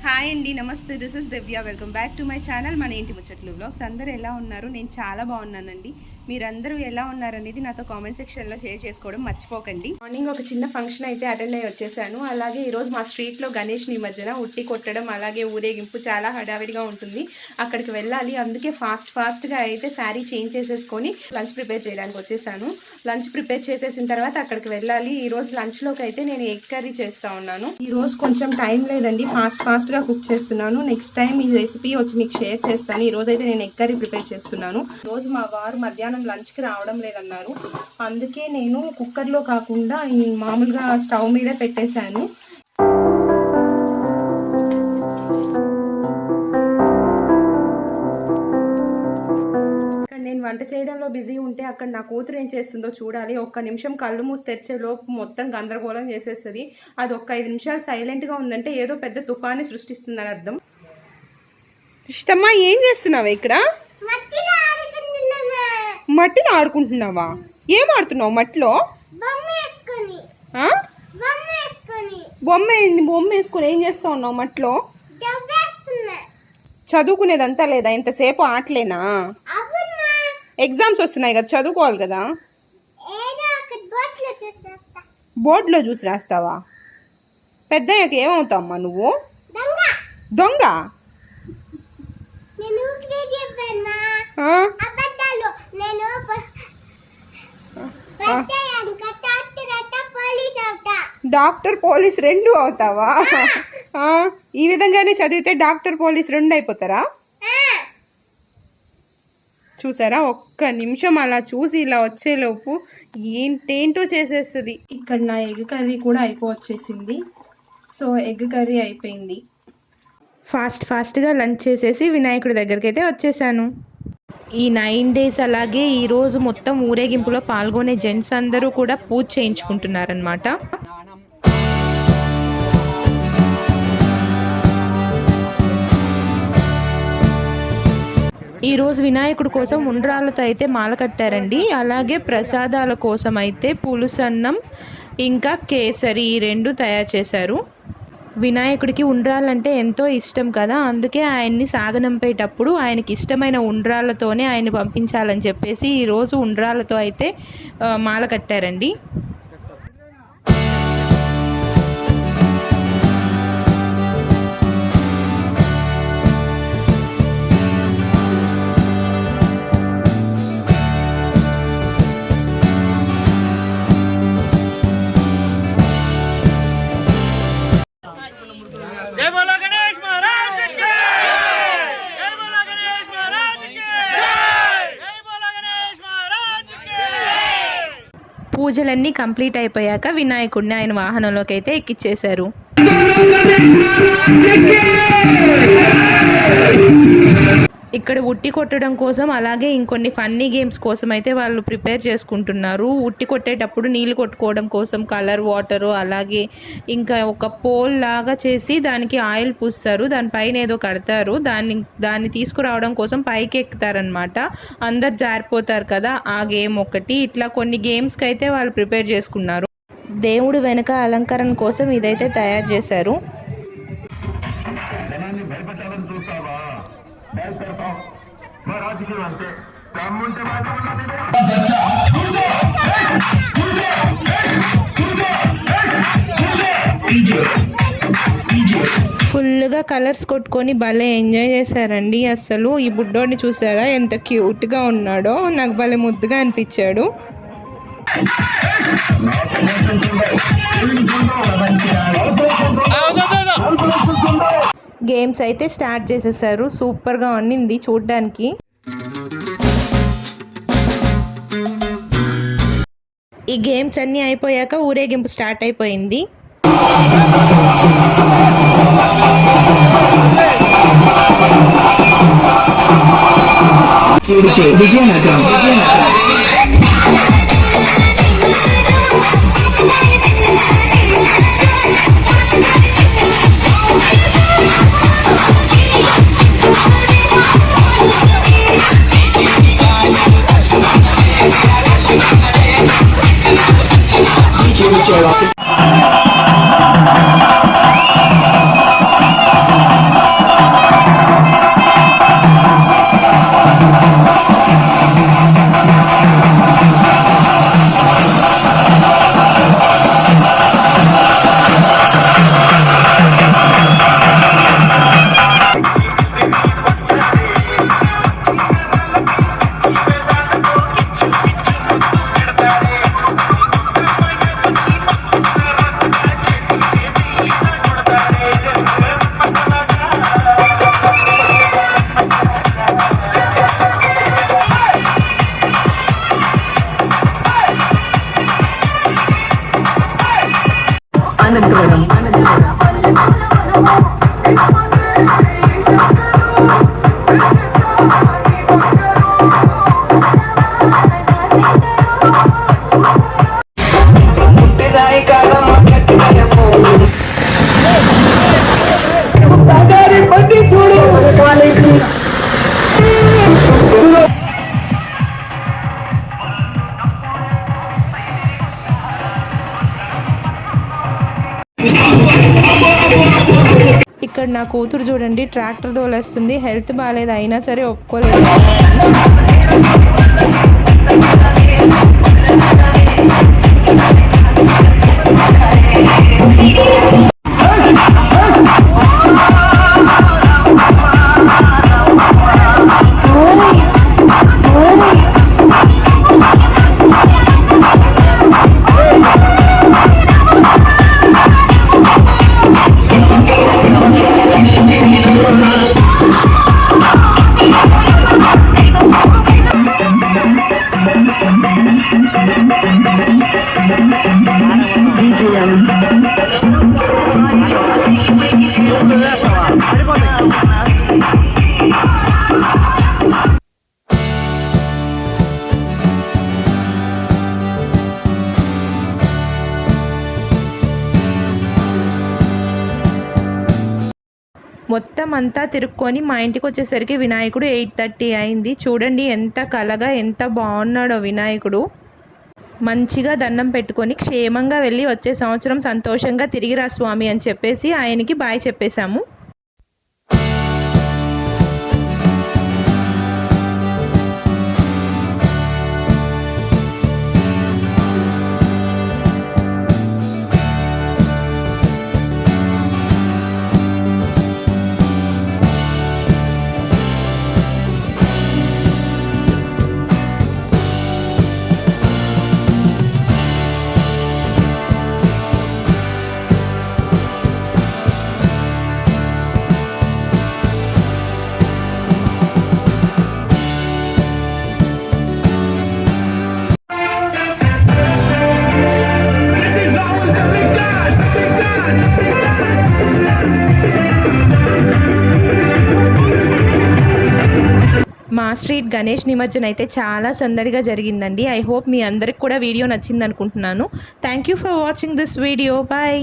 Hi అండి, నమస్తే. This is Divya. Welcome back to my channel మన ఇంటి ముచ్చట్లు వ్లాగ్స్. అందరూ ఎలా ఉన్నారు? నేను చాలా బాగున్నానండి. మీరందరూ ఎలా ఉన్నారనేది నాతో కామెంట్ సెక్షన్లో షేర్ చేసుకోవడం మర్చిపోకండి. మార్నింగ్ ఒక చిన్న ఫంక్షన్ అయితే అటెండ్ అయ్యి వచ్చేసాను. అలాగే ఈరోజు మా స్ట్రీట్లో గణేష్ నిమజ్జన, ఉట్టి కొట్టడం, అలాగే ఊరేగింపు చాలా హడావిడిగా ఉంటుంది. అక్కడికి వెళ్ళాలి. అందుకే ఫాస్ట్గా అయితే శారీ చేంజ్ చేసేసుకొని లంచ్ ప్రిపేర్ చేయడానికి వచ్చేసాను. లంచ్ ప్రిపేర్ చేసేసిన తర్వాత అక్కడికి వెళ్ళాలి. ఈరోజు లంచ్లోకి అయితే నేను ఎగ్ కర్రీ చేస్తూ ఉన్నాను. ఈరోజు కొంచెం టైం లేదండి, ఫాస్ట్గా కుక్ చేస్తున్నాను. నెక్స్ట్ టైం ఈ రెసిపీ వచ్చి మీకు షేర్ చేస్తాను. ఈరోజు అయితే నేను ఎగ్ కర్రీ ప్రిపేర్ చేస్తున్నాను. రోజు మా వారు మధ్యాహ్నం లంచ్కి రావడం లేదన్నారు. అందుకే నేను కుక్కర్లో కాకుండా ఈ మామూలుగా స్టవ్ మీద పెట్టేశాను. నేను వంట చేయడంలో బిజీ ఉంటే అక్కడ నా కూతురు ఏం చేస్తుందో చూడాలి. ఒక్క నిమిషం కళ్ళు మూసి తెరిచే లోపు మొత్తం గందరగోళం చేసేస్తుంది. అది ఒక్క 5 నిమిషాలు సైలెంట్గా ఉందంటే ఏదో పెద్ద తుఫాన్ని సృష్టిస్తుందని అర్థం. ఇష్టమ్మా, ఏం చేస్తున్నావా ఇక్కడ? మట్టిలో ఆడుకుంటున్నావా? ఏం ఆడుతున్నావు మట్టిలో? బొమ్మ వేసుకొని ఏం చేస్తా ఉన్నావు మట్టిలో? చదువుకునేదంతా లేదా? ఇంతసేపు ఆటలేనా? ఎగ్జామ్స్ వస్తున్నాయి కదా, చదువుకోవాలి కదా. బోర్డులో చూసి రాస్తావా? పెద్దయ్యాక ఏమవుతావమ్మా నువ్వు? దొంగ? డాక్టర్, పోలీస్ రెండు అవుతావా? ఈ విధంగానే చదివితే డాక్టర్, పోలీస్ రెండు అయిపోతారా? చూసారా, ఒక్క నిమిషం అలా చూసి ఇలా వచ్చేలోపు ఏంటేంటో చేసేస్తుంది. ఇక్కడ నా ఎగ్ కర్రీ కూడా అయిపోవచ్చేసింది. సో ఎగ్ కర్రీ అయిపోయింది. ఫాస్ట్గా లంచ్ చేసేసి వినాయకుడి దగ్గరికి అయితే వచ్చేసాను. ఈ 9 days అలాగే ఈరోజు మొత్తం ఊరేగింపులో పాల్గొనే జెంట్స్ అందరూ కూడా పూజ చేయించుకుంటున్నారనమాట. ఈరోజు వినాయకుడి కోసం ఉండ్రాళ్ళతో అయితే మాల కట్టారండి. అలాగే ప్రసాదాల కోసం అయితే పులుసన్నం ఇంకా కేసరి ఈ 2 తయారు చేశారు. వినాయకుడికి ఉండ్రాళ్ళంటే ఎంతో ఇష్టం కదా, అందుకే ఆయన్ని సాగనంపేటప్పుడు ఆయనకి ఇష్టమైన ఉండ్రాళ్ళతోనే ఆయన్ని పంపించాలని చెప్పేసి ఈరోజు ఉండ్రాళ్ళతో అయితే మాల కట్టారండి. పూజలన్నీ కంప్లీట్ అయిపోయాక వినాయకుడిని ఆయన వాహనంలోకి అయితే ఎక్కించేశారు. ఇక్కడ ఉట్టి కొట్టడం కోసం అలాగే ఇంకొన్ని ఫన్నీ గేమ్స్ కోసం అయితే వాళ్ళు ప్రిపేర్ చేసుకుంటున్నారు. ఉట్టి కొట్టేటప్పుడు నీళ్ళు కొట్టుకోవడం కోసం కలర్ వాటరు, అలాగే ఇంకా ఒక పోల్ లాగా చేసి దానికి ఆయిల్ పూస్తారు, దానిపైన ఏదో కడతారు, దాన్ని తీసుకురావడం కోసం పైకి ఎక్కుతారనమాట. అందరు జారిపోతారు కదా, ఆ గేమ్ ఒకటి. ఇట్లా కొన్ని గేమ్స్కి అయితే వాళ్ళు ప్రిపేర్ చేసుకున్నారు. దేవుడు వెనక అలంకరణ కోసం ఇదైతే తయారు చేశారు. ఫుల్గా కలర్స్ కొట్టుకొని భలే ఎంజాయ్ చేశారండి. అసలు ఈ బుడ్డోడిని చూసారా ఎంత క్యూట్గా ఉన్నాడో, నాకు భలే ముద్దుగా అనిపించాడు. గేమ్స్ అయితే స్టార్ట్ చేసేసారు. సూపర్గా ఉండింది చూడ్డానికి. ఈ గేమ్స్ అన్నీ అయిపోయాక ఊరేగింపు స్టార్ట్ అయిపోయింది. DJ Rocket. ఇక్కడ నా కూతురు చూడండి ట్రాక్టర్ తోలేస్తుంది. హెల్త్ బాగాలేదు అయినా సరే ఒప్పుకోలేదు. మొత్తం అంతా తిరుక్కొని మా ఇంటికి వచ్చేసరికి వినాయకుడు 8:30 అయింది. చూడండి ఎంత కలగా ఎంత బాగున్నాడో వినాయకుడు. మంచిగా దండం పెట్టుకొని క్షేమంగా వెళ్ళి వచ్చే సంవత్సరం సంతోషంగా తిరిగి రా స్వామి అని చెప్పేసి ఆయనకి బాయ్ చెప్పేశాము. మా స్ట్రీట్ గణేష్ నిమజ్జన అయితే చాలా సందడిగా జరిగిందండి. ఐ హోప్ మీ అందరికి కూడా వీడియో నచ్చింది అనుకుంటున్నాను. Thank you for watching this video. Bye.